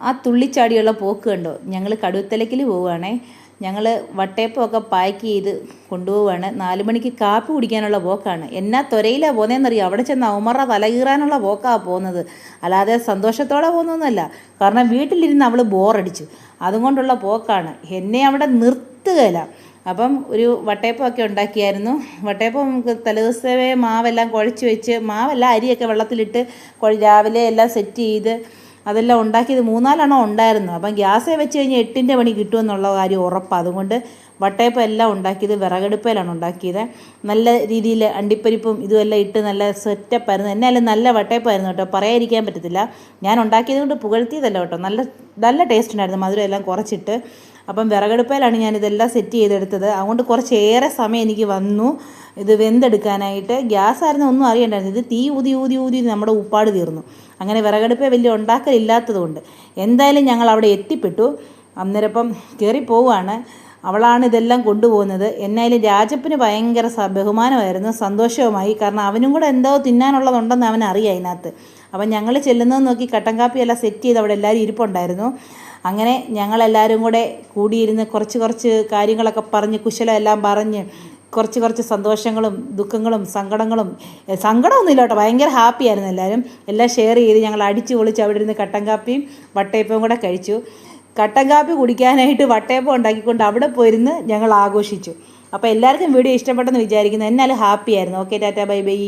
ആ തുള്ളിച്ചാടിയുള്ള പോക്ക് കണ്ടോ. ഞങ്ങൾ കടുവത്തലയ്ക്കൽ പോവുകയാണേ. ഞങ്ങൾ വട്ടയപ്പമൊക്കെ പാക്ക് ചെയ്ത് കൊണ്ടുപോവുകയാണ്. 4 മണിക്ക് കാപ്പി കുടിക്കാനുള്ള പോക്കാണ്. എന്നാ ത്വരയിലാണ് പോകുന്നതെന്നറിയാം. അവിടെ ചെന്ന് അവന്മാരുടെ തലകീറാനുള്ള പോക്കാണ് പോകുന്നത്, അല്ലാതെ സന്തോഷത്തോടെ പോകുന്നതൊന്നുമല്ല. കാരണം വീട്ടിലിരുന്ന് അവൾ ബോറടിച്ചു, അതുകൊണ്ടുള്ള പോക്കാണ്. എന്നെ അവിടെ നിർത്തുകയില്ല. അപ്പം ഒരു വട്ടയപ്പമൊക്കെ ഉണ്ടാക്കിയായിരുന്നു. വട്ടയപ്പം നമുക്ക് തലേദിവസമേ മാവെല്ലാം കുഴച്ച് വെച്ച്, മാവല്ല അരിയൊക്കെ വെള്ളത്തിലിട്ട് രാവിലെ എല്ലാം സെറ്റ് ചെയ്ത് അതെല്ലാം ഉണ്ടാക്കിയത് 3-4 ഉണ്ടായിരുന്നു. അപ്പം ഗ്യാസേ വെച്ച് കഴിഞ്ഞാൽ 8ൻ്റെ പണി കിട്ടുമെന്നുള്ള കാര്യം ഉറപ്പാണ്. അതുകൊണ്ട് വട്ടയപ്പം എല്ലാം ഉണ്ടാക്കിയത് വിറകടുപ്പയിലാണ് ഉണ്ടാക്കിയത്. നല്ല രീതിയിൽ അണ്ടിപ്പരിപ്പും ഇതുമെല്ലാം ഇട്ട് നല്ല സെറ്റപ്പായിരുന്നു. എന്നാലും നല്ല വട്ടയപ്പമായിരുന്നു കേട്ടോ, പറയാതിരിക്കാൻ പറ്റത്തില്ല. ഞാൻ ഉണ്ടാക്കിയത് കൊണ്ട് പുകഴ്ത്തിയതല്ല കേട്ടോ, നല്ല ടേസ്റ്റ് ഉണ്ടായിരുന്നു, മധുരം എല്ലാം കുറച്ചിട്ട്. അപ്പം വിറകടുപ്പയിലാണ് ഞാനിതെല്ലാം സെറ്റ് ചെയ്തെടുത്തത്. അതുകൊണ്ട് കുറച്ചേറെ സമയം എനിക്ക് വന്നു ഇത് വെന്തെടുക്കാനായിട്ട്. ഗ്യാസായിരുന്നു ഒന്നും അറിയണ്ടായിരുന്നു. ഇത് തീ ഊതി ഊതി ഊതി നമ്മുടെ ഉപ്പാട് തീർന്നു. അങ്ങനെ വിറകടുപ്പ് വലിയ ഉണ്ടാക്കലില്ലാത്തതുകൊണ്ട് എന്തായാലും ഞങ്ങൾ അവിടെ എത്തിപ്പെട്ടു. അന്നേരപ്പം കയറി പോവുകയാണ്. അവളാണ് ഇതെല്ലാം കൊണ്ടുപോകുന്നത്. എന്നാലും രാജപ്പന് ഭയങ്കര ബഹുമാനമായിരുന്നു, സന്തോഷവുമായി. കാരണം അവനും കൂടെ എന്തോ തിന്നാനുള്ളതുണ്ടെന്ന് അവനറിയാം അതിനകത്ത്. അപ്പം ഞങ്ങൾ ചെല്ലുന്നതെന്ന് നോക്കി കട്ടൻ കാപ്പിയെല്ലാം സെറ്റ് ചെയ്ത് അവിടെ എല്ലാവരും ഇരിപ്പുണ്ടായിരുന്നു. അങ്ങനെ ഞങ്ങളെല്ലാവരും കൂടെ കൂടിയിരുന്ന് കുറച്ച് കാര്യങ്ങളൊക്കെ പറഞ്ഞ് കുശലമെല്ലാം പറഞ്ഞ് കുറച്ച് സന്തോഷങ്ങളും ദുഃഖങ്ങളും സങ്കടമൊന്നുമില്ല കേട്ടോ, ഭയങ്കര ഹാപ്പിയായിരുന്നു എല്ലാവരും. എല്ലാം ഷെയർ ചെയ്ത് ഞങ്ങൾ അടിച്ച് പൊളിച്ച് അവിടെ ഇരുന്ന് കട്ടൻ കാപ്പിയും വട്ടയപ്പവും കൂടെ കഴിച്ചു. കട്ടൻ കാപ്പി കുടിക്കാനായിട്ട് വട്ടയപ്പം ഉണ്ടാക്കിക്കൊണ്ട് അവിടെ പോയിരുന്ന് ഞങ്ങൾ ആഘോഷിച്ചു. അപ്പോൾ എല്ലാവർക്കും വീഡിയോ ഇഷ്ടപ്പെട്ടെന്ന് വിചാരിക്കുന്നു. എന്നാലും ഹാപ്പിയായിരുന്നു. Okay, tata, bye by.